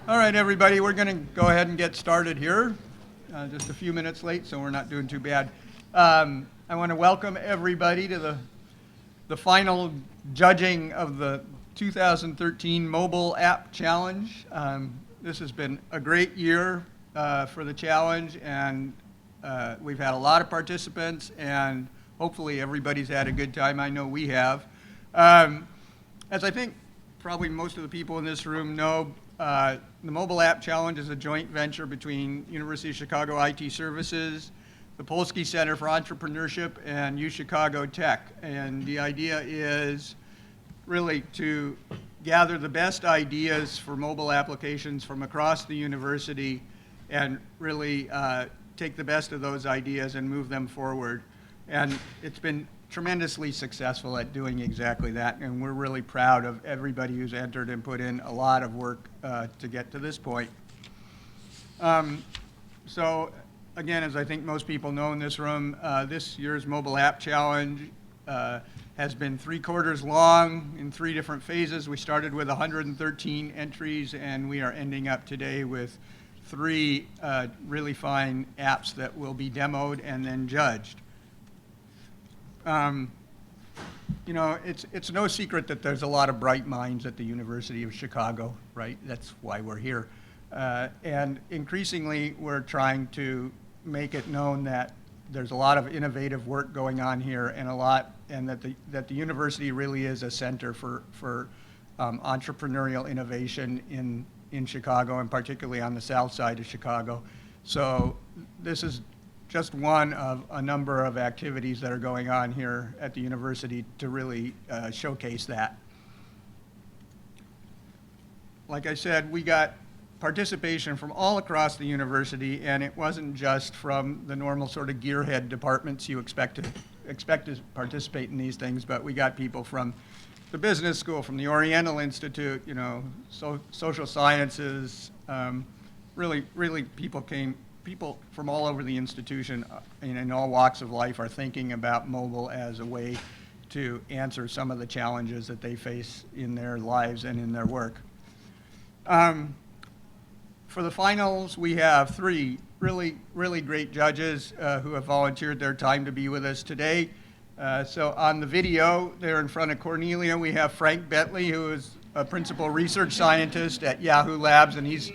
All right, everybody, we're going to go ahead and get started here. Just a few minutes late, so we're not doing too bad. I want to welcome everybody to the final judging of the 2013 Mobile App Challenge. This has been a great year for the challenge, and we've had a lot of participants, and hopefully everybody's had a good time. I know we have. As I think probably most of the people in this room know, the Mobile App Challenge is a joint venture between University of Chicago IT Services, the Polsky Center for Entrepreneurship, and UChicago Tech. And the idea is really to gather the best ideas for mobile applications from across the university and really take the best of those ideas and move them forward. And it's been tremendously successful at doing exactly that, and we're really proud of everybody who's entered and put in a lot of work to get to this point. So again, as I think most people know in this room, this year's Mobile App Challenge has been 3 quarters long in 3 different phases. We started with 113 entries, and we are ending up today with 3 really fine apps that will be demoed and then judged. You know, it's no secret that there's a lot of bright minds at the University of Chicago, right? That's why we're here. And increasingly, we're trying to make it known that there's a lot of innovative work going on here, and that the university really is a center for entrepreneurial innovation in Chicago, and particularly on the south side of Chicago. So this is just one of a number of activities that are going on here at the university to really showcase that. Like I said, we got participation from all across the university, and it wasn't just from the normal sort of gearhead departments you expect to participate in these things, but we got people from the business school, from the Oriental Institute, you know, social sciences, really people from all over the institution in all walks of life are thinking about mobile as a way to answer some of the challenges that they face in their lives and in their work. For the finals, we have 3 really great judges who have volunteered their time to be with us today. So on the video there in front of Cornelia, we have Frank Bentley, who is a principal research scientist at Yahoo Labs, and he's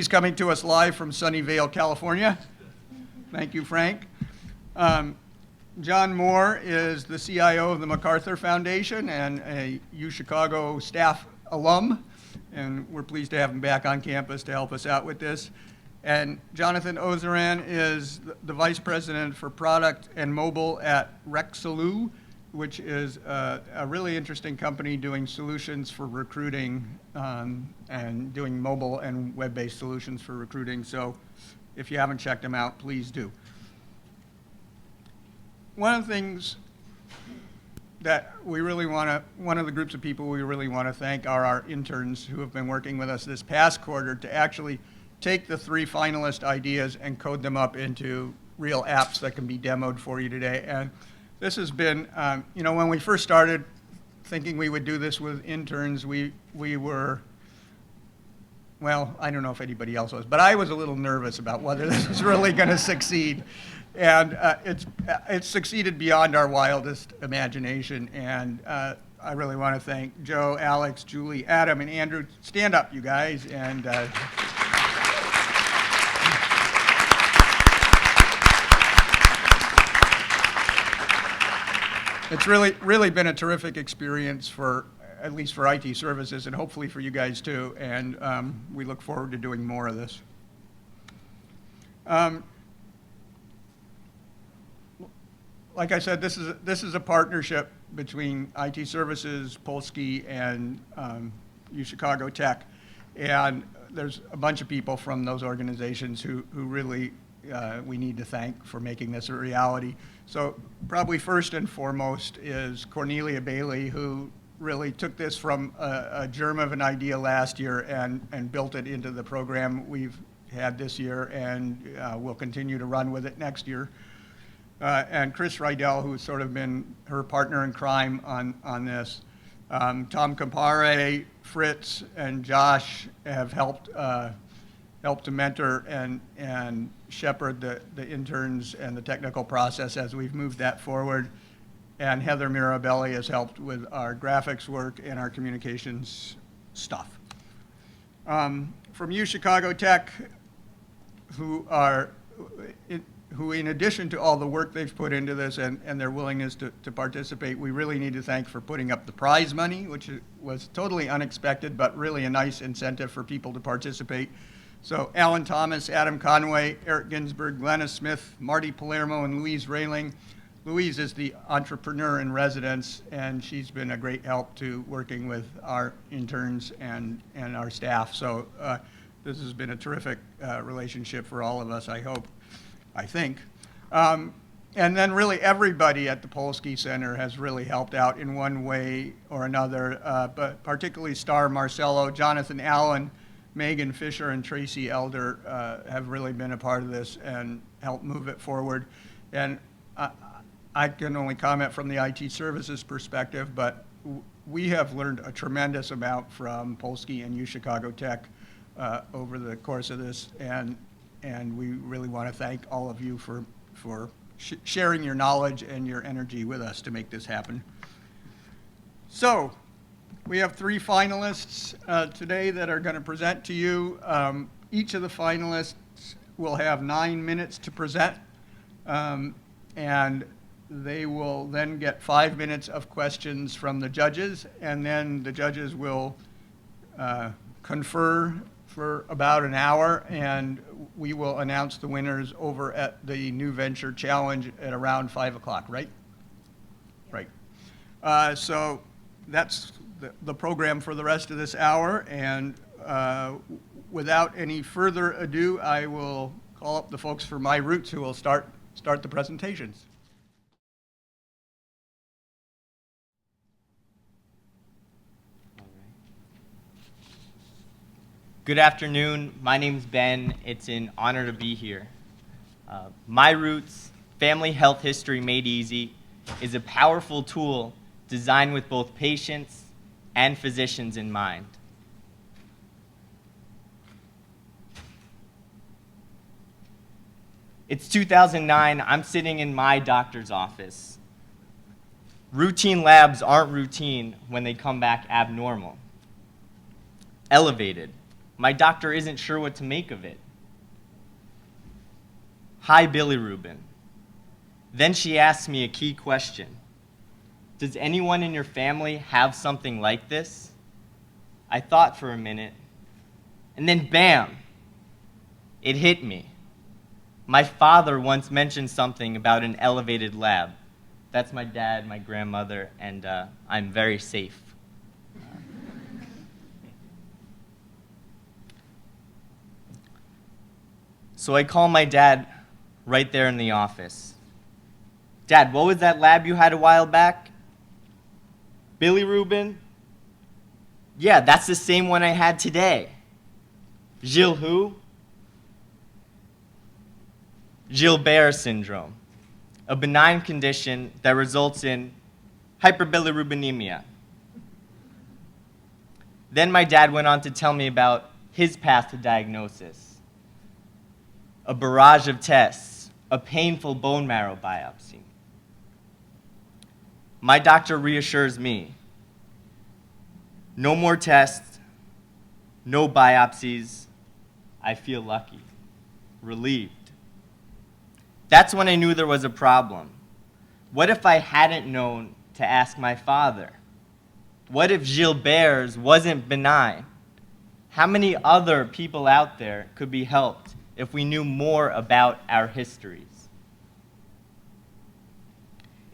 coming to us live from Sunnyvale, California. Thank you, Frank. John Moore is the CIO of the MacArthur Foundation and a UChicago staff alum, and we're pleased to have him back on campus to help us out with this. And Jonathan Ozeran is the Vice President for Product and Mobile at Rexeloo, which is a really interesting company doing solutions for recruiting and doing mobile and web-based solutions for recruiting. So if you haven't checked them out, please do. One of the things that one of the groups of people we really want to thank are our interns who have been working with us this past quarter to actually take the 3 finalist ideas and code them up into real apps that can be demoed for you today. And this has been, you know, when we first started thinking we would do this with interns, we were, well, I don't know if anybody else was, but I was a little nervous about whether this was really going to succeed. And it's succeeded beyond our wildest imagination. And I really want to thank Joe, Alex, Julie, Adam, and Andrew. Stand up, you guys. And it's really been a terrific experience at least for IT services, and hopefully for you guys too. And we look forward to doing more of this. Like I said, this is a partnership between IT Services, Polsky, and UChicago Tech, and there's a bunch of people from those organizations who really we need to thank for making this a reality. So probably first and foremost is Cornelia Bailey, who really took this from a germ of an idea last year and built it into the program we've had this year, and we'll continue to run with it next year. And Chris Rydell, who's sort of been her partner in crime on this. Tom Campare, Fritz, and Josh have helped to mentor and shepherd the interns and the technical process as we've moved that forward. And Heather Mirabelli has helped with our graphics work and our communications stuff. From UChicago Tech, who in addition to all the work they've put into this and their willingness to participate, we really need to thank for putting up the prize money, which was totally unexpected, but really a nice incentive for people to participate. So Alan Thomas, Adam Conway, Eric Ginsberg, Glenna Smith, Marty Palermo, and Louise Railing. Louise is the entrepreneur in residence, and she's been a great help to working with our interns and our staff. So this has been a terrific relationship for all of us, I think. And then really everybody at the Polsky Center has really helped out in one way or another, but particularly Star Marcello, Jonathan Allen, Megan Fisher, and Tracy Elder have really been a part of this and helped move it forward. And I can only comment from the IT services perspective, but we have learned a tremendous amount from Polsky and UChicago Tech over the course of this, and we really want to thank all of you for sharing your knowledge and your energy with us to make this happen. So, we have 3 finalists today that are going to present to you. Each of the finalists will have 9 minutes to present, and they will then get 5 minutes of questions from the judges, and then the judges will confer for about an hour, and we will announce the winners over at the New Venture Challenge at around 5 o'clock, right? Right. So that's the program for the rest of this hour, and without any further ado, I will call up the folks from My Roots who will start the presentations. Good afternoon. My name's Ben. It's an honor to be here. My Roots, Family Health History Made Easy, is a powerful tool designed with both patients and physicians in mind. It's 2009. I'm sitting in my doctor's office. Routine labs aren't routine when they come back abnormal. Elevated. My doctor isn't sure what to make of it. High bilirubin. Then she asks me a key question. Does anyone in your family have something like this? I thought for a minute, and then bam, it hit me. My father once mentioned something about an elevated lab. That's my dad, my grandmother, and I'm very safe. So I call my dad right there in the office. Dad, what was that lab you had a while back? Bilirubin? Yeah, that's the same one I had today. Gilles who? Gilbert syndrome, a benign condition that results in hyperbilirubinemia. Then my dad went on to tell me about his path to diagnosis. A barrage of tests, a painful bone marrow biopsy. My doctor reassures me. No more tests, no biopsies. I feel lucky, relieved. That's when I knew there was a problem. What if I hadn't known to ask my father? What if Gilbert's wasn't benign? How many other people out there could be helped if we knew more about our histories?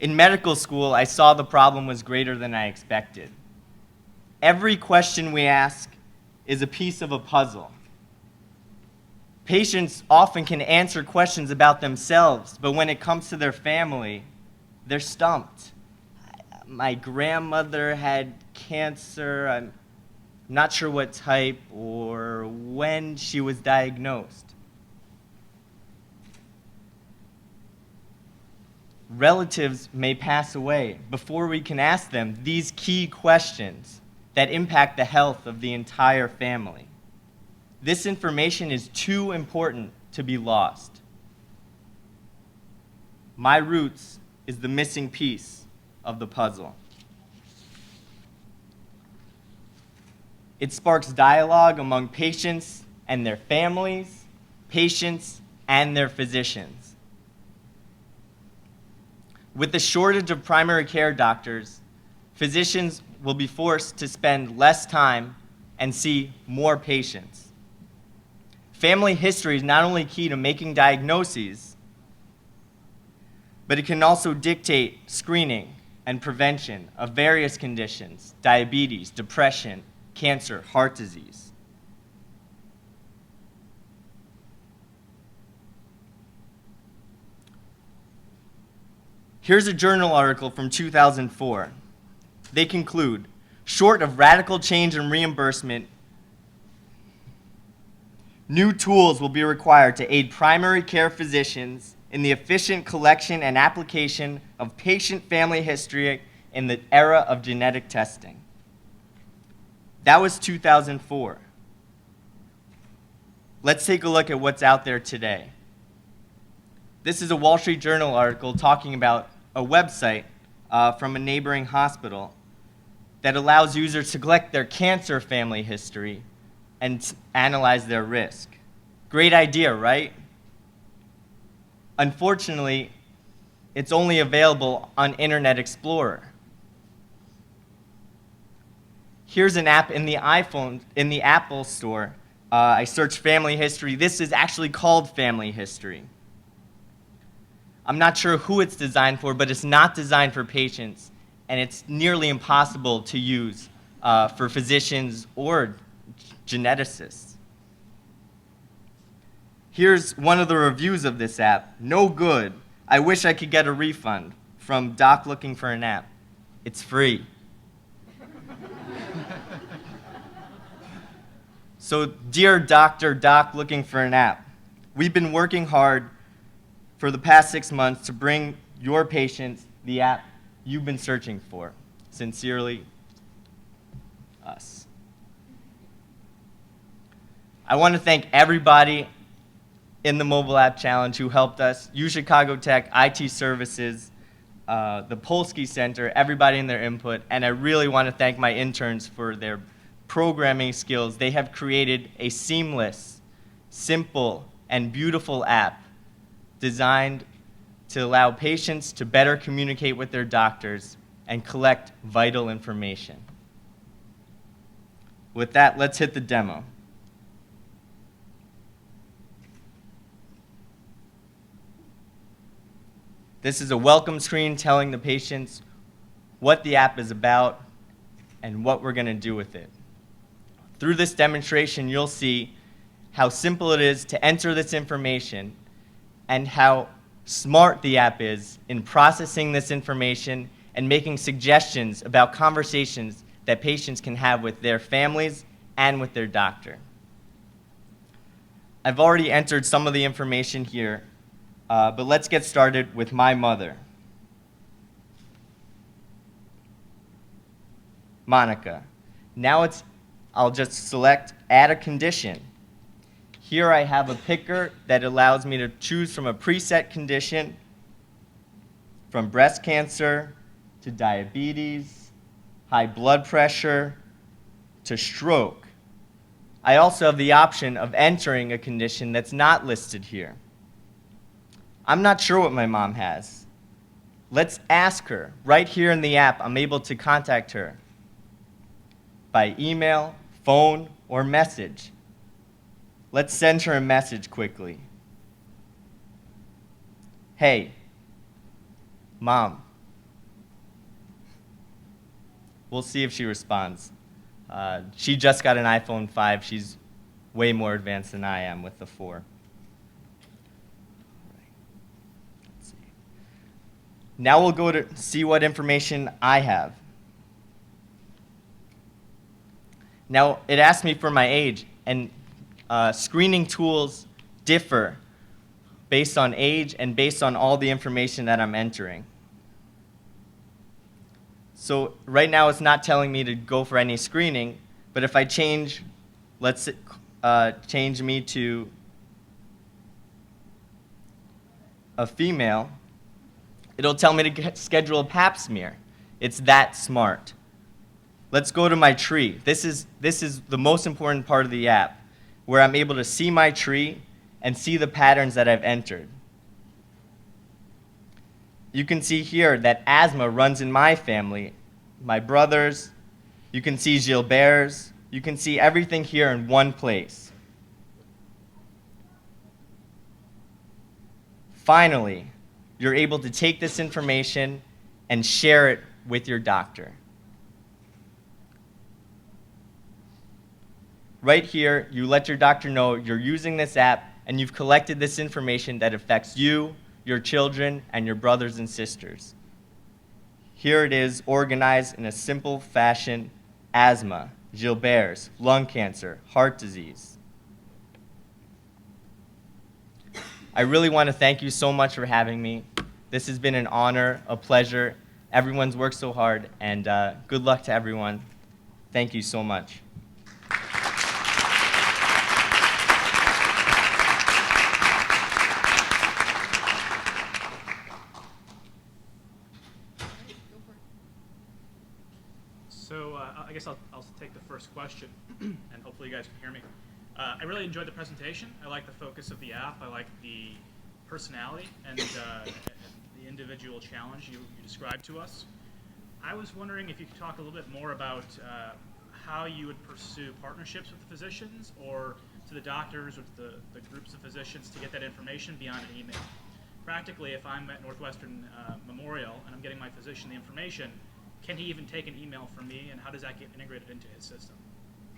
In medical school, I saw the problem was greater than I expected. Every question we ask is a piece of a puzzle. Patients often can answer questions about themselves, but when it comes to their family, they're stumped. My grandmother had cancer. I'm not sure what type or when she was diagnosed. relatives may pass away before we can ask them these key questions that impact the health of the entire family. This information is too important to be lost. My roots is the missing piece of the puzzle. It sparks dialogue among patients and their families, patients and their physicians. With the shortage of primary care doctors, physicians will be forced to spend less time and see more patients. Family history is not only key to making diagnoses, but it can also dictate screening and prevention of various conditions: diabetes, depression, cancer, heart disease. Here's a journal article from 2004. They conclude, short of radical change in reimbursement, new tools will be required to aid primary care physicians in the efficient collection and application of patient family history in the era of genetic testing. That was 2004. Let's take a look at what's out there today. This is a Wall Street Journal article talking about a website from a neighboring hospital that allows users to collect their cancer family history and analyze their risk. Great idea, right? Unfortunately, it's only available on Internet Explorer. Here's an app in the iPhone, in the Apple Store. I searched family history. This is actually called Family History. I'm not sure who it's designed for, but it's not designed for patients, and it's nearly impossible to use for physicians or geneticists. Here's one of the reviews of this app. No good. I wish I could get a refund. From Doc looking for an app. It's free. So, dear Dr. Doc looking for an app, we've been working hard for the past 6 months to bring your patients the app you've been searching for. Sincerely, us. I want to thank everybody in the mobile app challenge who helped us, UChicago Tech, IT Services, the Polsky Center, everybody in their input, and I really want to thank my interns for their programming skills. They have created a seamless, simple, and beautiful app designed to allow patients to better communicate with their doctors and collect vital information. With that, let's hit the demo. This is a welcome screen telling the patients what the app is about and what we're going to do with it. Through this demonstration, you'll see how simple it is to enter this information and how smart the app is in processing this information and making suggestions about conversations that patients can have with their families and with their doctor. I've already entered some of the information here, but let's get started with my mother. Monica. Now I'll just select add a condition. Here I have a picker that allows me to choose from a preset condition, from breast cancer to diabetes, high blood pressure to stroke. I also have the option of entering a condition that's not listed here. I'm not sure what my mom has. Let's ask her. Right here in the app, I'm able to contact her by email, phone, or message. Let's send her a message quickly. Hey, Mom. We'll see if she responds. She just got an iPhone 5. She's way more advanced than I am with the 4. Let's see. Now we'll go to see what information I have. Now, it asked me for my age, and screening tools differ based on age and based on all the information that I'm entering. So right now it's not telling me to go for any screening, but if I change, let's change me to a female, it'll tell me to schedule a pap smear. It's that smart. Let's go to my tree. This is the most important part of the app, where I'm able to see my tree and see the patterns that I've entered. You can see here that asthma runs in my family, my brothers. You can see Gilbert's. You can see everything here in one place. Finally, you're able to take this information and share it with your doctor. Right here, you let your doctor know you're using this app and you've collected this information that affects you, your children, and your brothers and sisters. Here it is, organized in a simple fashion: asthma, Gilbert's, lung cancer, heart disease. I really want to thank you so much for having me. This has been an honor, a pleasure. Everyone's worked so hard, and good luck to everyone. Thank you so much. So I guess I'll take the first question, and hopefully you guys can hear me. I really enjoyed the presentation. I like the focus of the app. I like the personality and the individual challenge you described to us. I was wondering if you could talk a little bit more about how you would pursue partnerships with the physicians or to the doctors or to the groups of physicians to get that information beyond an email. Practically, if I'm at Northwestern Memorial and I'm getting my physician the information, can he even take an email from me, and how does that get integrated into his system?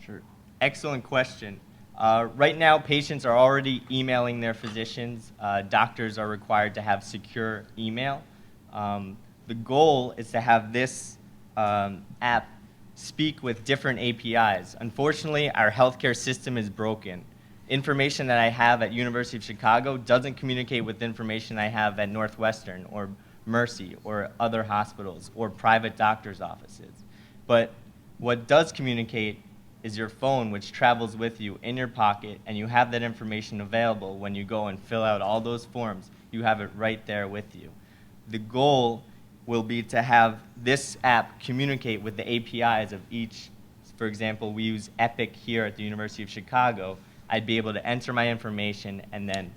Sure. Excellent question. Right now, patients are already emailing their physicians. Doctors are required to have secure email. The goal is to have this app speak with different APIs. Unfortunately, our healthcare system is broken. Information that I have at University of Chicago doesn't communicate with information I have at Northwestern or Mercy or other hospitals or private doctors' offices. But what does communicate is your phone, which travels with you in your pocket, and you have that information available when you go and fill out all those forms. You have it right there with you. The goal will be to have this app communicate with the APIs of each. For example, we use Epic here at the University of Chicago. I'd be able to enter my information and then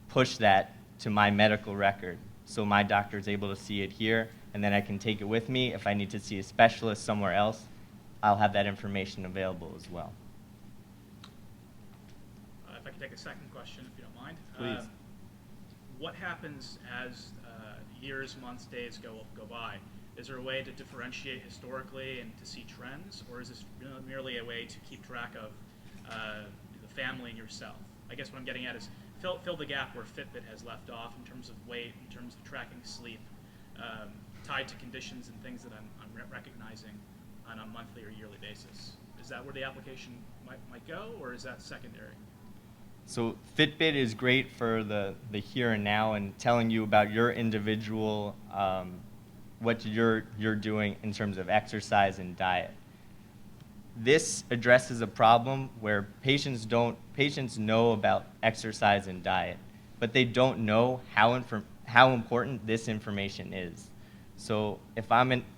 push that to my medical record. So my doctor is able to see it here, and then I can take it with me. If I need to see a specialist somewhere else, I'll have that information available as well. If I could take a second question, if you don't mind. Please. What happens as years, months, days go by? Is there a way to differentiate historically and to see trends, or is this merely a way to keep track of the family and yourself? I guess what I'm getting at is fill the gap where Fitbit has left off in terms of weight, in terms of tracking sleep, tied to conditions and things that I'm recognizing on a monthly or yearly basis. Is that where the application might go, or is that secondary? So Fitbit is great for the here and now and telling you about your individual, what you're doing in terms of exercise and diet. This addresses a problem where patients know about exercise and diet, but they don't know how important this information is. So if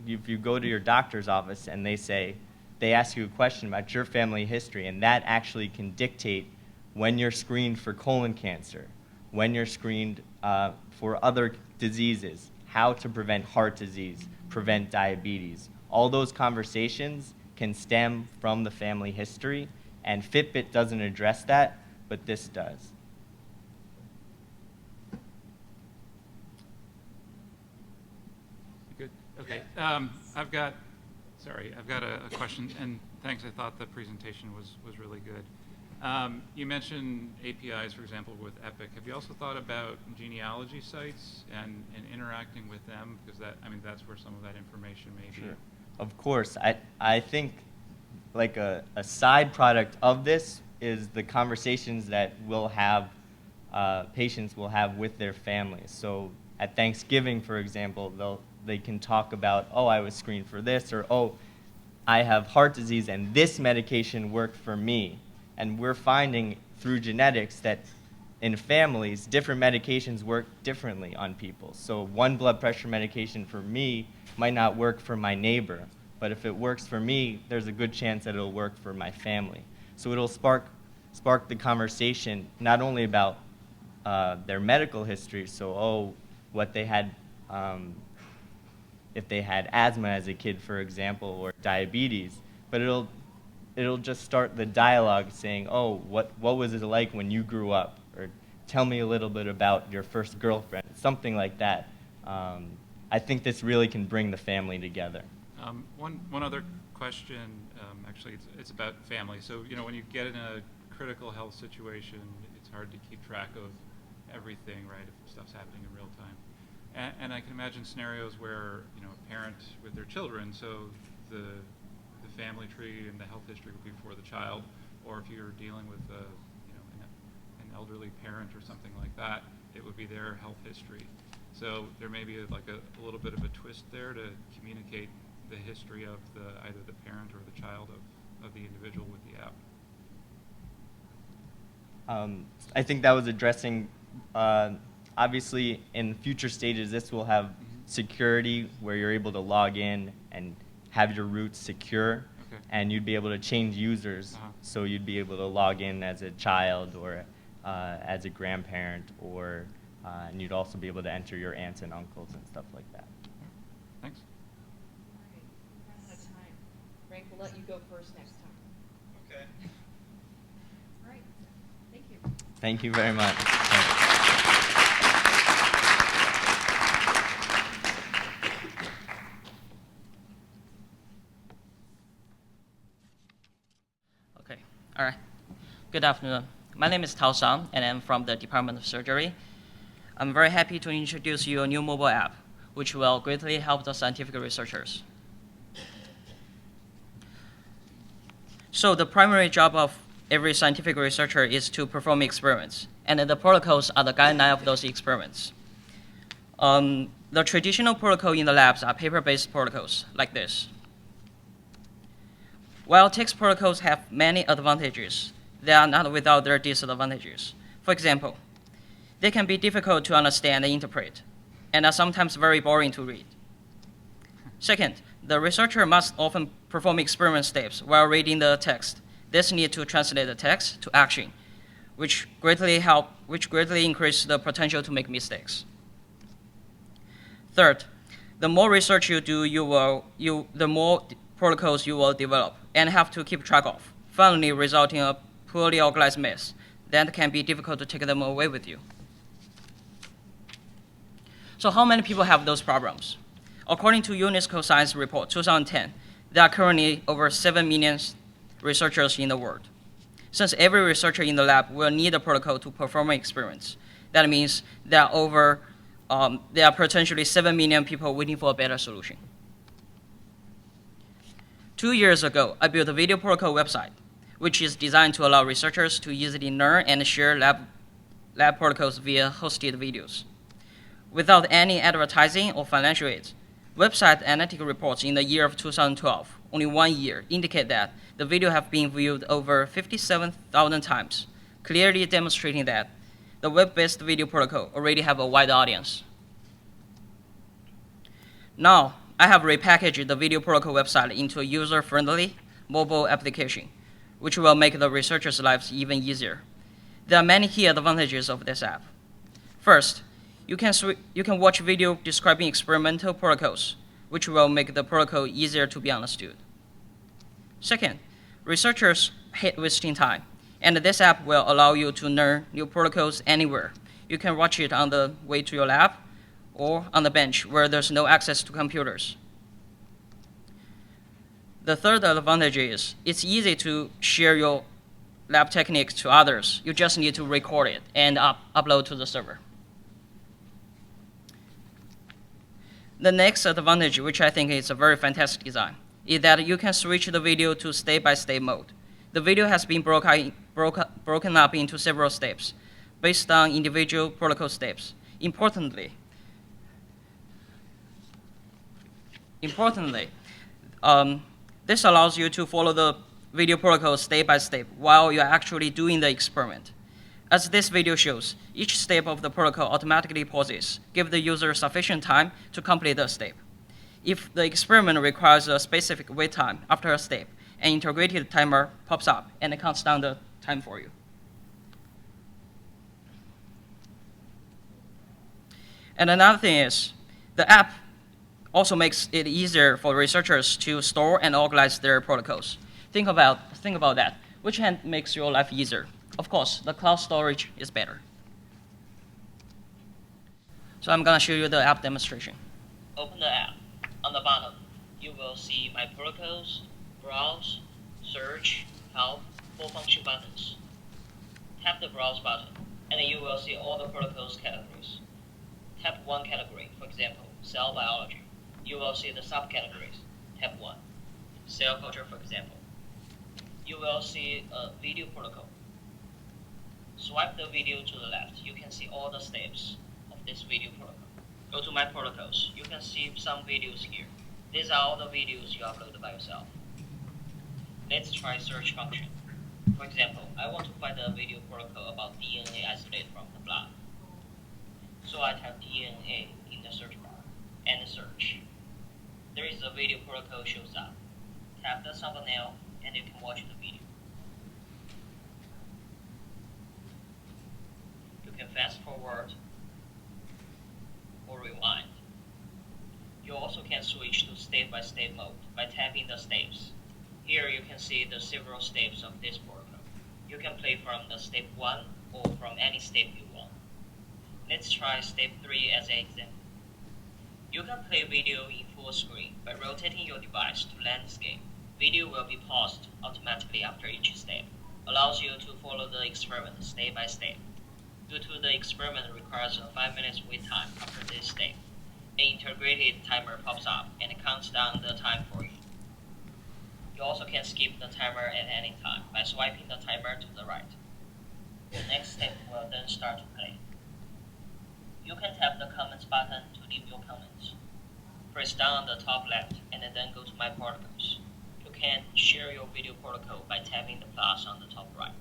you go to your doctor's office and they ask you a question about your family history, and that actually can dictate when you're screened for colon cancer, when you're screened for other diseases, how to prevent heart disease, prevent diabetes. All those conversations can stem from the family history, and Fitbit doesn't address that, but this does. Good. Okay. I've got a question, and thanks. I thought the presentation was really good. You mentioned APIs, for example, with Epic. Have you also thought about genealogy sites and interacting with them? Because that's where some of that information may be. Sure. Of course. I think like a side product of this is the conversations that we'll have patients will have with their families. So at Thanksgiving, for example, they can talk about, oh, I was screened for this, or oh, I have heart disease and this medication worked for me. And we're finding through genetics that in families, different medications work differently on people. So one blood pressure medication for me might not work for my neighbor, but if it works for me, there's a good chance that it'll work for my family. So it'll spark the conversation not only about their medical history, so oh, what they had, if they had asthma as a kid, for example, or diabetes, but it'll just start the dialogue saying, oh, what was it like when you grew up? Or tell me a little bit about your first girlfriend, something like that. I think this really can bring the family together. One other question, actually, it's about family. So, you know, when you get in a critical health situation, it's hard to keep track of everything, right, if stuff's happening in real time. And I can imagine scenarios where, you know, a parent with their children, so the family tree and the health history would be for the child, or if you're dealing with an elderly parent or something like that, it would be their health history. So there may be like a little bit of a twist there to communicate the history of either the parent or the child of the individual with the app. I think that was addressing, obviously in future stages, this will have security where you're able to log in and have your roots secure, Okay. and you'd be able to change users, so you'd be able to log in as a child or as a grandparent, or and you'd also be able to enter your aunts and uncles and stuff like that. Thanks. All right, we're out of time. Frank, we'll let you go first next time. Okay. All right, thank you. Thank you very much. Okay, all right. Good afternoon. My name is Tao Shang, and I'm from the Department of Surgery. I'm very happy to introduce you a new mobile app, which will greatly help the scientific researchers. So the primary job of every scientific researcher is to perform experiments, and the protocols are the guideline of those experiments. The traditional protocol in the labs are paper-based protocols like this. While text protocols have many advantages, they are not without their disadvantages. For example, they can be difficult to understand and interpret, and are sometimes very boring to read. Second, the researcher must often perform experiment steps while reading the text. This needs to translate the text to action, which greatly increases the potential to make mistakes. Third, the more research you do, the more protocols you will develop and have to keep track of, finally resulting in a poorly organized mess that can be difficult to take them away with you. So how many people have those problems? According to UNESCO Science Report 2010, there are currently over 7 million researchers in the world. Since every researcher in the lab will need a protocol to perform experiments, that means there are potentially 7 million people waiting for a better solution. 2 years ago, I built a video protocol website, which is designed to allow researchers to easily learn and share lab protocols via hosted videos. Without any advertising or financial aid, website analytic reports in the year of 2012, only 1 year, indicate that the video have been viewed over 57,000 times, clearly demonstrating that the web-based video protocol already have a wide audience. Now, I have repackaged the video protocol website into a user-friendly mobile application, which will make the researchers' lives even easier. There are many key advantages of this app. First, you can watch video describing experimental protocols, which will make the protocol easier to be understood. Second, researchers hate wasting time, and this app will allow you to learn new protocols anywhere. You can watch it on the way to your lab or on the bench where there's no access to computers. The third advantage is it's easy to share your lab techniques to others. You just need to record it and upload to the server. The next advantage, which I think is a very fantastic design, is that you can switch the video to step-by-step mode. The video has been broken up into several steps, based on individual protocol steps. Importantly, this allows you to follow the video protocol step by step while you're actually doing the experiment. As this video shows, each step of the protocol automatically pauses, give the user sufficient time to complete the step. If the experiment requires a specific wait time after a step, an integrated timer pops up and it counts down the time for you. And another thing is, the app also makes it easier for researchers to store and organize their protocols. Think about that. Which hand makes your life easier? Of course, the cloud storage is better. So I'm going to show you the app demonstration. Open the app. On the bottom, you will see My Protocols, Browse, Search, Help, 4 function buttons. Tap the Browse button, and then you will see all the protocols categories. Tap one category, for example, cell biology. You will see the subcategories. Tap 1. Cell culture, for example. You will see a video protocol. Swipe the video to the left. You can see all the steps of this video protocol. Go to My Protocols. You can see some videos here. These are all the videos you uploaded by yourself. Let's try search function. For example, I want to find a video protocol about DNA isolate from the blood. So I type DNA in the search bar and search. There is a video protocol shows up. Tap the thumbnail and you can watch the video. You can fast forward or rewind. You also can switch to step-by-step mode by tapping the steps. Here you can see the several steps of this protocol. You can play from the step 1 or from any step you want. Let's try step 3 as an example. You can play video in full screen by rotating your device to landscape. Video will be paused automatically after each step. Allows you to follow the experiment step by step. Due to the experiment requires a 5 minutes wait time after this step, an integrated timer pops up and counts down the time for you. You also can skip the timer at any time by swiping the timer to the right. The next step will then start to play. You can tap the comments button to leave your comments. Press down on the top left and then go to My Protocols. You can share your video protocol by tapping the plus on the top right.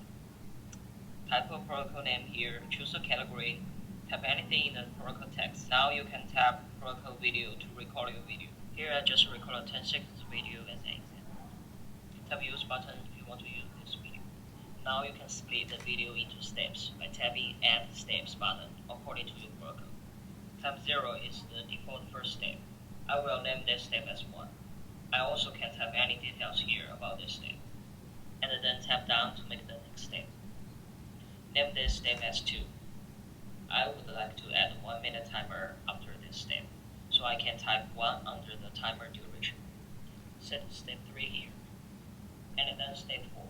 Type a protocol name here, choose a category, tap anything in the protocol text. Now you can tap protocol video to record your video. Here I just record a 10 seconds video as an example. Tap use button if you want to use this video. Now you can split the video into steps by tapping add steps button according to your protocol. Tap 0 is the default first step. I will name this step as 1. I also can tap any details here about this step, and then tap down to make the next step. Name this step as 2. I would like to add 1 minute timer after this step, so I can type 1 under the timer duration. Set step 3 here, and then step 4.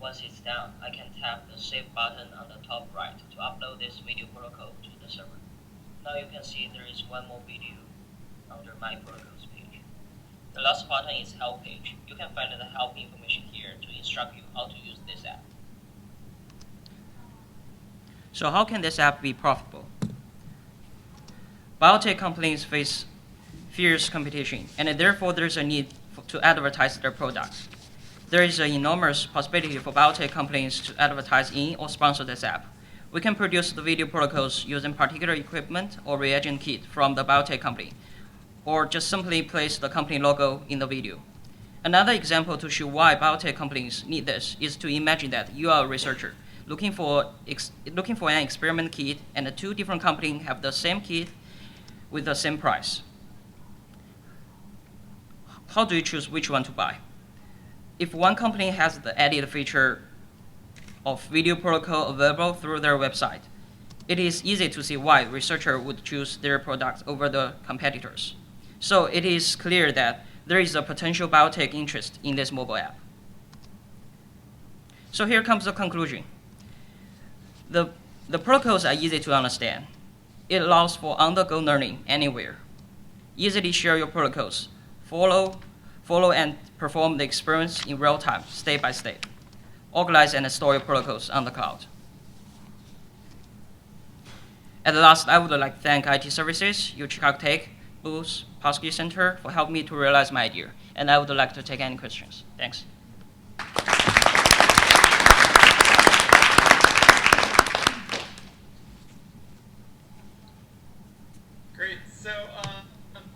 Once it's done, I can tap the save button on the top right to upload this video protocol to the server. Now you can see there is one more video under My Protocols page. The last button is Help page. You can find the help information here to instruct you how to use this app. So how can this app be profitable? Biotech companies face fierce competition, and therefore there's a need to advertise their products. There is an enormous possibility for biotech companies to advertise in or sponsor this app. We can produce the video protocols using particular equipment or reagent kit from the biotech company, or just simply place the company logo in the video. Another example to show why biotech companies need this is to imagine that you are a researcher looking for an experiment kit, and the 2 different companies have the same kit with the same price. How do you choose which one to buy? If one company has the added feature of video protocol available through their website, it is easy to see why researchers would choose their products over the competitors. So it is clear that there is a potential biotech interest in this mobile app. So here comes the conclusion. The protocols are easy to understand. It allows for on-the-go learning anywhere. Easily share your protocols, follow and perform the experiments in real time, step by step. Organize and store your protocols on the cloud. At last, I would like to thank IT Services, U Chicago Tech, Booth, Posky Center for helping me to realize my idea. And I would like to take any questions. Thanks. Great. So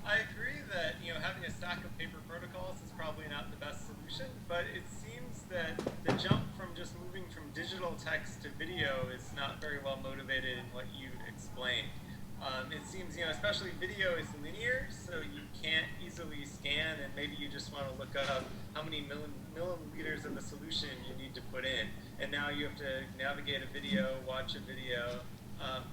I agree that having a stack of paper protocols is probably not the best solution, but it seems that the jump from just moving from digital text to video is not very well motivated in what you explained. It seems, especially video is linear, so you can't easily scan, and maybe you just want to look up how many milliliters of the solution you need to put in, and now you have to navigate a video, watch a video.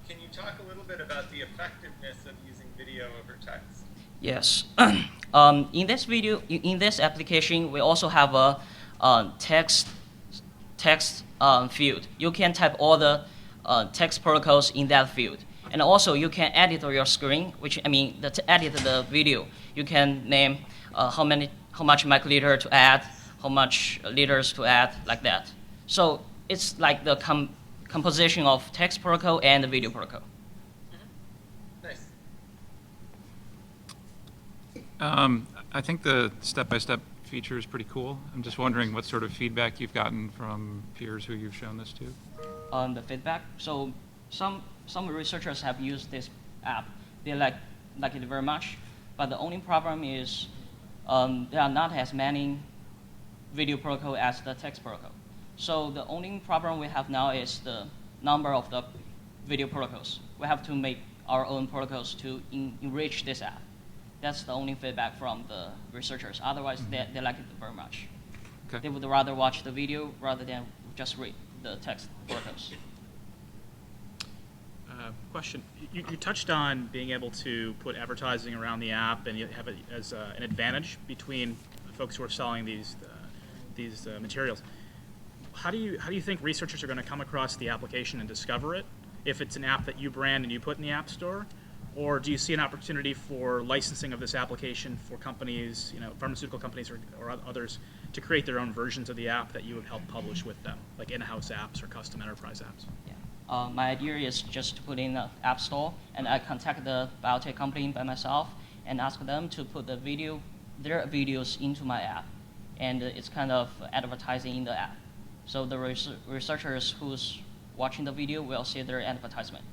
Can you talk a little bit about the effectiveness of using video over text? Yes. In this video, in this application, we also have a text field. You can type all the text protocols in that field. And also, you can edit your screen, to edit the video. You can name how much microliter to add, how much liters to add, like that. So it's like the composition of text protocol and the video protocol. Nice. I think the step-by-step feature is pretty cool. I'm just wondering what sort of feedback you've gotten from peers who you've shown this to. On the feedback, so some researchers have used this app. They like it very much, but the only problem is there are not as many video protocol as the text protocol. So the only problem we have now is the number of the video protocols. We have to make our own protocols to enrich this app. That's the only feedback from the researchers. Otherwise, they like it very much. Okay. They would rather watch the video rather than just read the text protocols. Question. You touched on being able to put advertising around the app and you have it as an advantage between folks who are selling these materials. How do you think researchers are going to come across the application and discover it? If it's an app that you brand and you put in the App Store, or do you see an opportunity for licensing of this application for companies, pharmaceutical companies or others, to create their own versions of the app that you would help publish with them, like in-house apps or custom enterprise apps? Yeah. My idea is just to put in the App Store, and I contact the biotech company by myself and ask them to put their videos into my app, and it's kind of advertising in the app. So the researchers who's watching the video will see their advertisement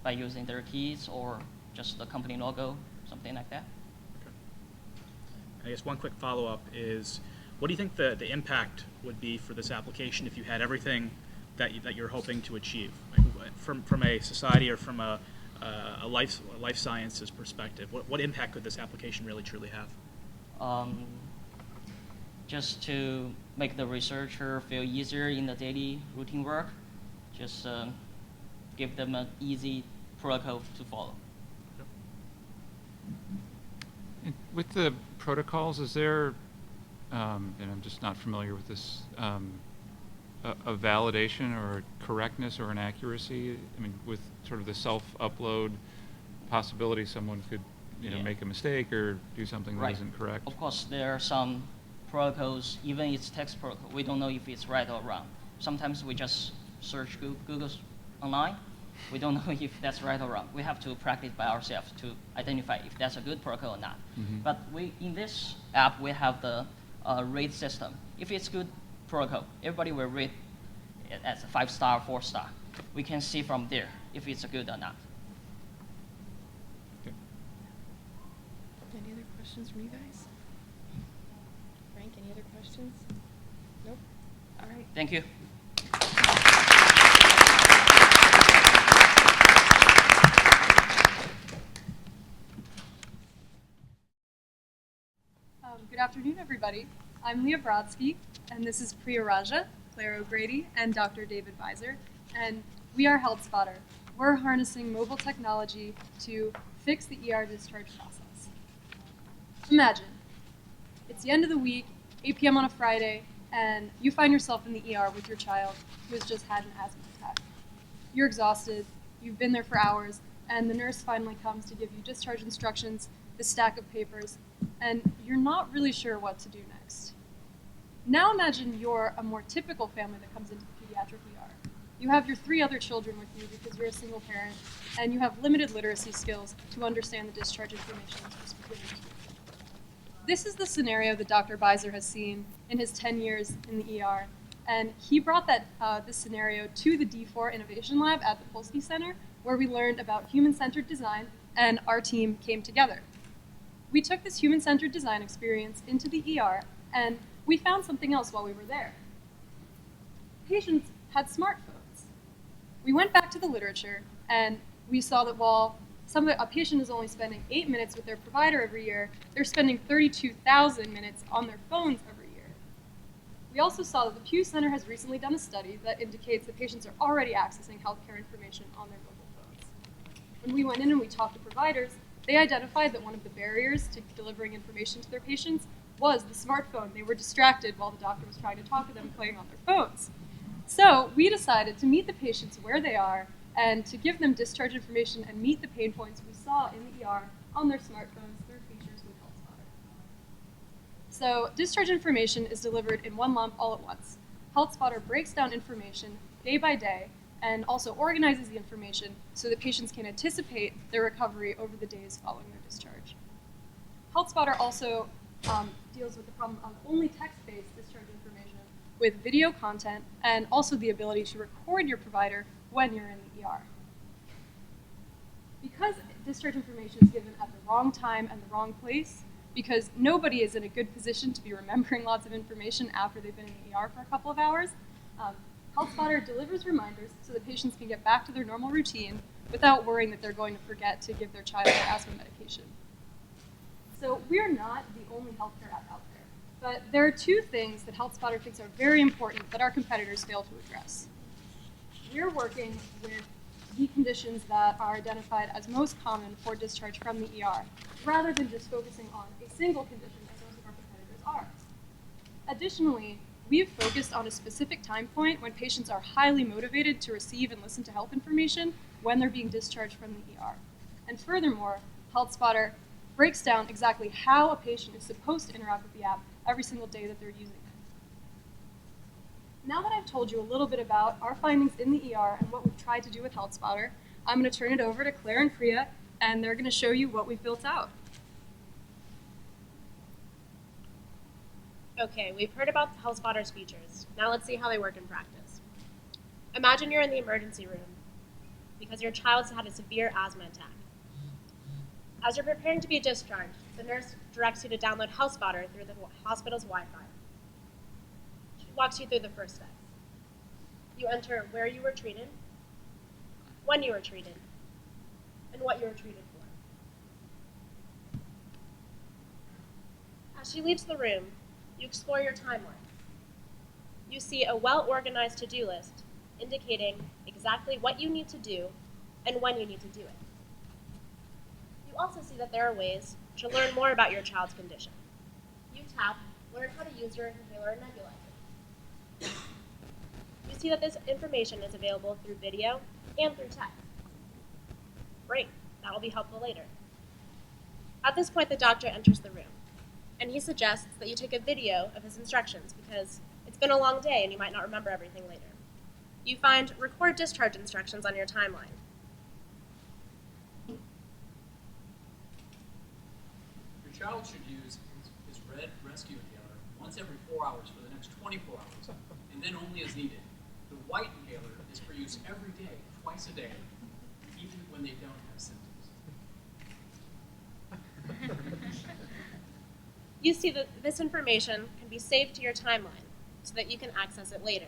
by using their keys or just the company logo, something like that. Okay. I guess one quick follow-up is, what do you think the impact would be for this application if you had everything that you're hoping to achieve, like from a society or from a life sciences perspective? What impact could this application really truly have? Just to make the researcher feel easier in the daily routine work, just give them an easy protocol to follow. And with the protocols, is there, and I'm just not familiar with this, a validation or a correctness or an accuracy? I mean, with sort of the self-upload possibility, someone could make a mistake or do something that isn't correct. Of course, there are some protocols, even it's text protocol, we don't know if it's right or wrong. Sometimes we just search Google online. We don't know if that's right or wrong. We have to practice by ourselves to identify if that's a good protocol or not. Mm-hmm. But in this app, we have the rate system. If it's good protocol, everybody will rate it as a 5-star, 4-star. We can see from there if it's good or not. Okay. Any other questions from you guys? Frank, any other questions? Nope. All right. Thank you. Good afternoon, everybody. I'm Leah Brodsky, and this is Priya Raja, Claire O'Grady, and Dr. David Weiser, and we are HealthSpotter. We're harnessing mobile technology to fix the ER discharge process. Imagine, it's the end of the week, 8 p.m. on a Friday, and you find yourself in the ER with your child who has just had an asthma attack. You're exhausted, you've been there for hours, and the nurse finally comes to give you discharge instructions, the stack of papers, and you're not really sure what to do next. Now imagine you're a more typical family that comes into the pediatric ER. You have your 3 other children with you because you're a single parent, and you have limited literacy skills to understand the discharge information that's given to you. This is the scenario that Dr. Beiser has seen in his 10 years in the ER, and he brought this scenario to the D4 Innovation Lab at the Polsky Center, where we learned about human-centered design, and our team came together. We took this human-centered design experience into the ER, and we found something else while we were there. Patients had smartphones. We went back to the literature, and we saw that while a patient is only spending 8 minutes with their provider every year, they're spending 32,000 minutes on their phones every year. We also saw that the Pew Center has recently done a study that indicates that patients are already accessing healthcare information on their mobile phones. When we went in and we talked to providers, they identified that one of the barriers to delivering information to their patients was the smartphone. They were distracted while the doctor was trying to talk to them playing on their phones. So we decided to meet the patients where they are and to give them discharge information and meet the pain points we saw in the ER on their smartphones through features with HealthSpotter. So discharge information is delivered in one lump all at once. HealthSpotter breaks down information day by day and also organizes the information so that patients can anticipate their recovery over the days following their discharge. HealthSpotter also deals with the problem of only text-based discharge information with video content and also the ability to record your provider when you're in the ER. Because discharge information is given at the wrong time and the wrong place, because nobody is in a good position to be remembering lots of information after they've been in the ER for a couple of hours, HealthSpotter delivers reminders so that patients can get back to their normal routine without worrying that they're going to forget to give their child their asthma medication. So we're not the only healthcare app out there, but there are 2 things that HealthSpotter thinks are very important that our competitors fail to address. We're working with the conditions that are identified as most common for discharge from the ER, rather than just focusing on a single condition as most of our competitors are. Additionally, we've focused on a specific time point when patients are highly motivated to receive and listen to health information when they're being discharged from the ER. And furthermore, HealthSpotter breaks down exactly how a patient is supposed to interact with the app every single day that they're using it. Now that I've told you a little bit about our findings in the ER and what we've tried to do with HealthSpotter, I'm going to turn it over to Claire and Priya, and they're going to show you what we've built out. Okay, we've heard about HealthSpotter's features. Now let's see how they work in practice. Imagine you're in the emergency room because your child's had a severe asthma attack. As you're preparing to be discharged, the nurse directs you to download HealthSpotter through the hospital's Wi-Fi. She walks you through the first steps. You enter where you were treated, when you were treated, and what you were treated for. As she leaves the room, you explore your timeline. You see a well-organized to-do list indicating exactly what you need to do and when you need to do it. You also see that there are ways to learn more about your child's condition. You tap Learn how to use your inhaler and nebulizer. You see that this information is available through video and through text. Great, that will be helpful later. At this point, the doctor enters the room, and he suggests that you take a video of his instructions because it's been a long day and you might not remember everything later. You find record discharge instructions on your timeline. Your child should use his red rescue inhaler once every 4 hours for the next 24 hours, and then only as needed. The white inhaler is for use every day, twice a day, even when they don't have symptoms. You see that this information can be saved to your timeline so that you can access it later.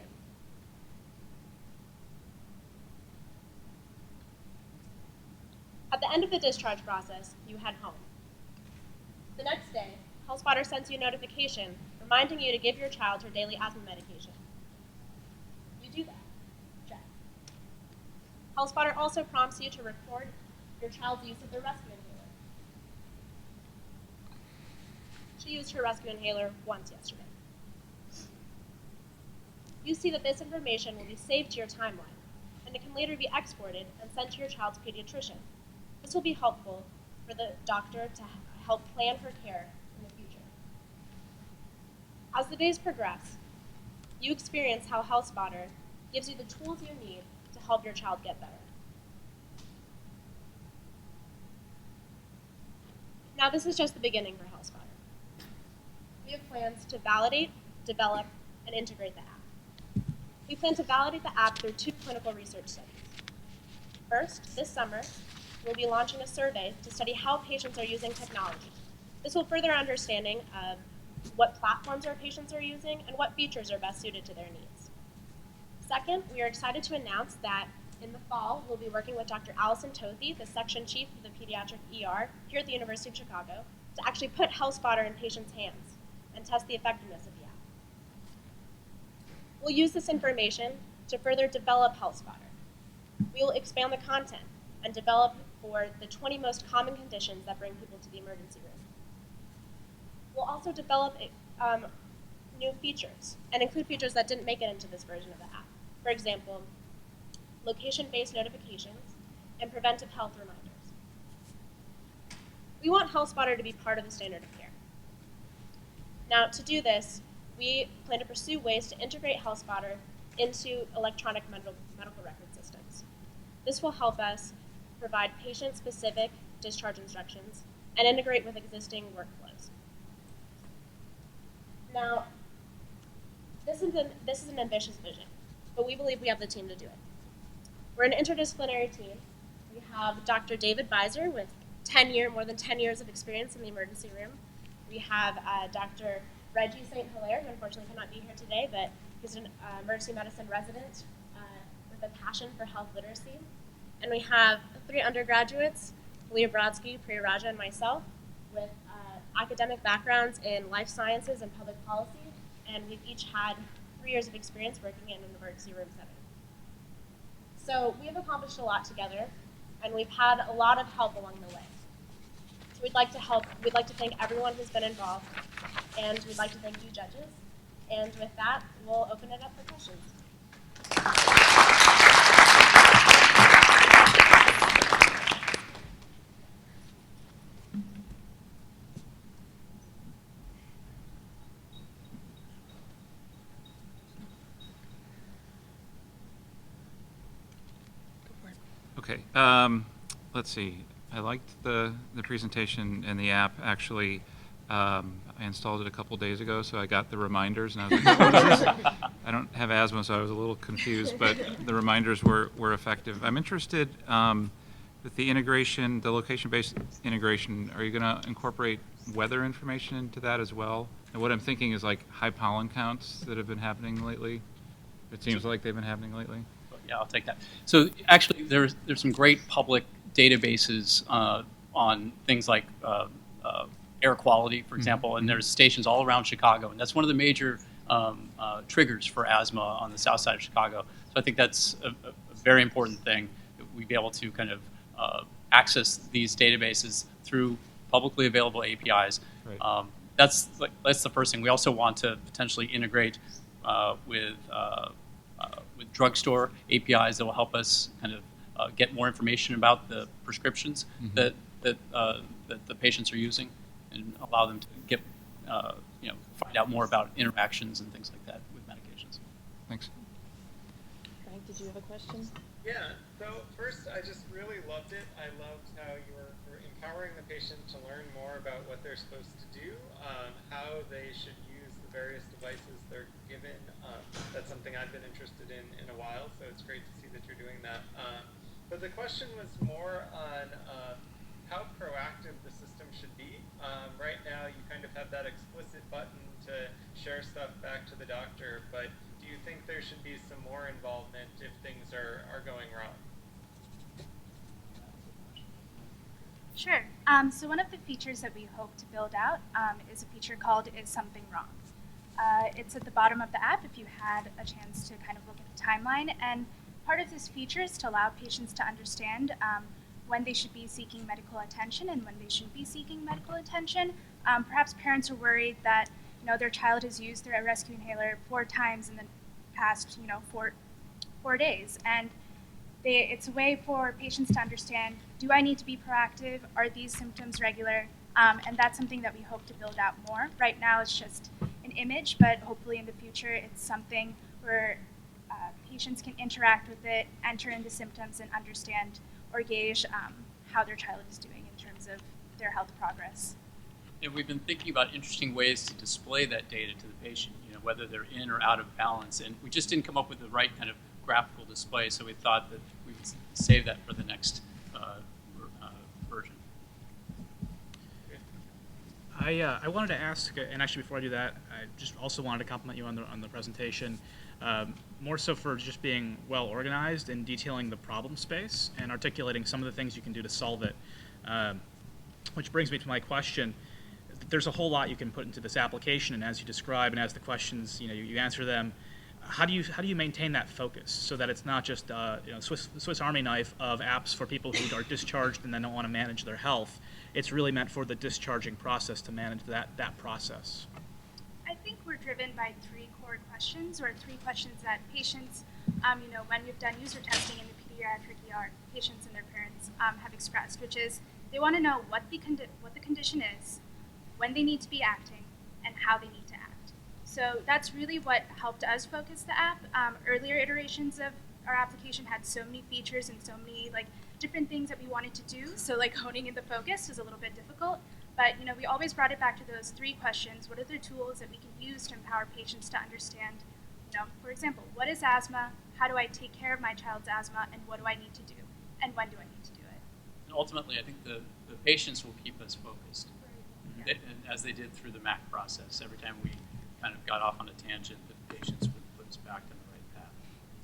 At the end of the discharge process, you head home. The next day, HealthSpotter sends you a notification reminding you to give your child her daily asthma medication. You do that. Check. HealthSpotter also prompts you to record your child's use of the rescue inhaler. She used her rescue inhaler once yesterday. You see that this information will be saved to your timeline, and it can later be exported and sent to your child's pediatrician. This will be helpful for the doctor to help plan her care in the future. As the days progress, you experience how HealthSpotter gives you the tools you need to help your child get better. Now, this is just the beginning for HealthSpotter. We have plans to validate, develop, and integrate the app. We plan to validate the app through 2 clinical research studies. First, this summer, we'll be launching a survey to study how patients are using technology. This will further our understanding of what platforms our patients are using and what features are best suited to their needs. Second, we are excited to announce that in the fall, we'll be working with Dr. Allison Tothy, the section chief of the pediatric ER here at the University of Chicago, to actually put HealthSpotter in patients' hands and test the effectiveness of the app. We'll use this information to further develop HealthSpotter. We will expand the content and develop for the 20 most common conditions that bring people to the emergency room. We'll also develop new features and include features that didn't make it into this version of the app. For example, location-based notifications and preventive health reminders. We want HealthSpotter to be part of the standard of care. Now, to do this, we plan to pursue ways to integrate HealthSpotter into electronic medical record systems. This will help us provide patient-specific discharge instructions and integrate with existing workflows. Now, this is an ambitious vision, but we believe we have the team to do it. We're an interdisciplinary team. We have Dr. David Beiser with more than 10 years of experience in the emergency room. We have Dr. Reggie St. Hilaire, who unfortunately cannot be here today, but he's an emergency medicine resident with a passion for health literacy. And we have 3 undergraduates, Leah Brodsky, Priya Raja, and myself, with academic backgrounds in life sciences and public policy, and we've each had 3 years of experience working in an emergency room setting. So we have accomplished a lot together, and we've had a lot of help along the way. So we'd like to thank everyone who's been involved, and we'd like to thank you judges. And with that, we'll open it up for questions. Okay, let's see. I liked the presentation and the app. Actually, I installed it a couple days ago, so I got the reminders, and I was like, what is this? I don't have asthma, so I was a little confused, but the reminders were effective. I'm interested with the integration, the location-based integration. Are you going to incorporate weather information into that as well? And what I'm thinking is like high pollen counts that have been happening lately. It seems like they've been happening lately. Yeah, I'll take that. So actually, there's some great public databases on things like air quality, for example, and there's stations all around Chicago, and that's one of the major triggers for asthma on the south side of Chicago. So I think that's a very important thing, that we be able to kind of access these databases through publicly available APIs. Right. That's the first thing. We also want to potentially integrate with drugstore APIs that will help us kind of get more information about the prescriptions that the patients are using, and allow them to get find out more about interactions and things like that with medications. Thanks. Frank, did you have a question? Yeah, so first, I just really loved it. I loved how you were empowering the patient to learn more about what they're supposed to do, how they should use the various devices they're given. That's something I've been interested in a while, so it's great to see that you're doing that. But the question was more on how proactive the system should be. Right now, you kind of have that explicit button to share stuff back to the doctor, but do you think there should be some more involvement if things are going wrong? Sure. So one of the features that we hope to build out is a feature called Is Something Wrong? It's at the bottom of the app if you had a chance to kind of look at the timeline. And part of this feature is to allow patients to understand when they should be seeking medical attention and when they shouldn't be seeking medical attention. Perhaps parents are worried that their child has used their rescue inhaler 4 times in the past 4 days, and it's a way for patients to understand: do I need to be proactive? Are these symptoms regular? And that's something that we hope to build out more. Right now, it's just an image, but hopefully in the future, it's something where patients can interact with it, enter into symptoms, and understand or gauge how their child is doing in terms of their health progress. And we've been thinking about interesting ways to display that data to the patient, whether they're in or out of balance. And we just didn't come up with the right kind of graphical display, so we thought that we would save that for the next version. I wanted to ask, and actually before I do that, I just also wanted to compliment you on the presentation, more so for just being well organized and detailing the problem space and articulating some of the things you can do to solve it. Which brings me to my question. There's a whole lot you can put into this application, and as you describe and as the questions you answer them, how do you maintain that focus so that it's not just Swiss Army knife of apps for people who are discharged and then don't want to manage their health? It's really meant for the discharging process to manage that process. I think we're driven by 3 core questions, or 3 questions that patients, when we've done user testing in the pediatric ER, patients and their parents have expressed, which is they want to know what the condition is, when they need to be acting, and how they need to act. So that's really what helped us focus the app. Earlier iterations of our application had so many features and so many different things that we wanted to do. So honing in the focus was a little bit difficult. But we always brought it back to those 3 questions. What are the tools that we can use to empower patients to understand, for example, what is asthma? How do I take care of my child's asthma? And what do I need to do? And when do I need to do it? And ultimately, I think the patients will keep us focused, and as they did through the MAC process. Every time we kind of got off on a tangent, the patients would put us back on the right path.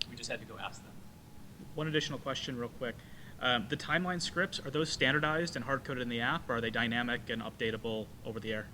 We just had to go ask them. One additional question real quick. The timeline scripts, are those standardized and hard-coded in the app, or are they dynamic and updatable over the air?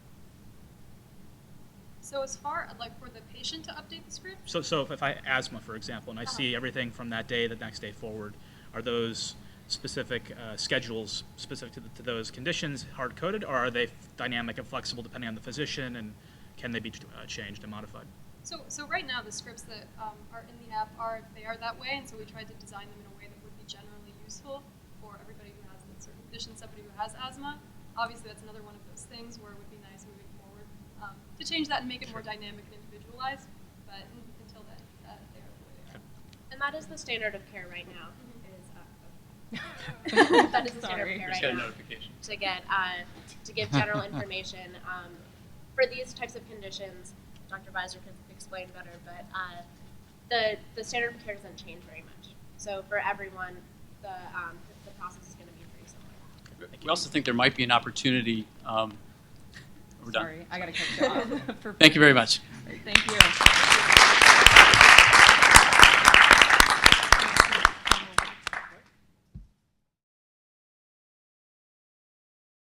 So as far for the patient to update the script? So if I asthma, for example, and I see everything from that day, the next day forward, are those specific schedules specific to those conditions hard-coded, or are they dynamic and flexible depending on the physician, and can they be changed and modified? So right now the scripts that are in the app are that way, and so we tried to design them in a way that would be generally useful for everybody who has a certain condition, somebody who has asthma. Obviously that's another one of those things where it would be nice moving forward to change that and make it more dynamic and individualized, but until then they are the way they are. And that is the standard of care right now. That is the standard of care Just right got a now. notification. To give general information for these types of conditions. Dr. Visor could explain better, but the standard of care doesn't change very much. So for everyone, the process is going to be pretty similar. We also think there might be an opportunity. We're done. Sorry, I got to cut you off. Thank you very much. Thank you.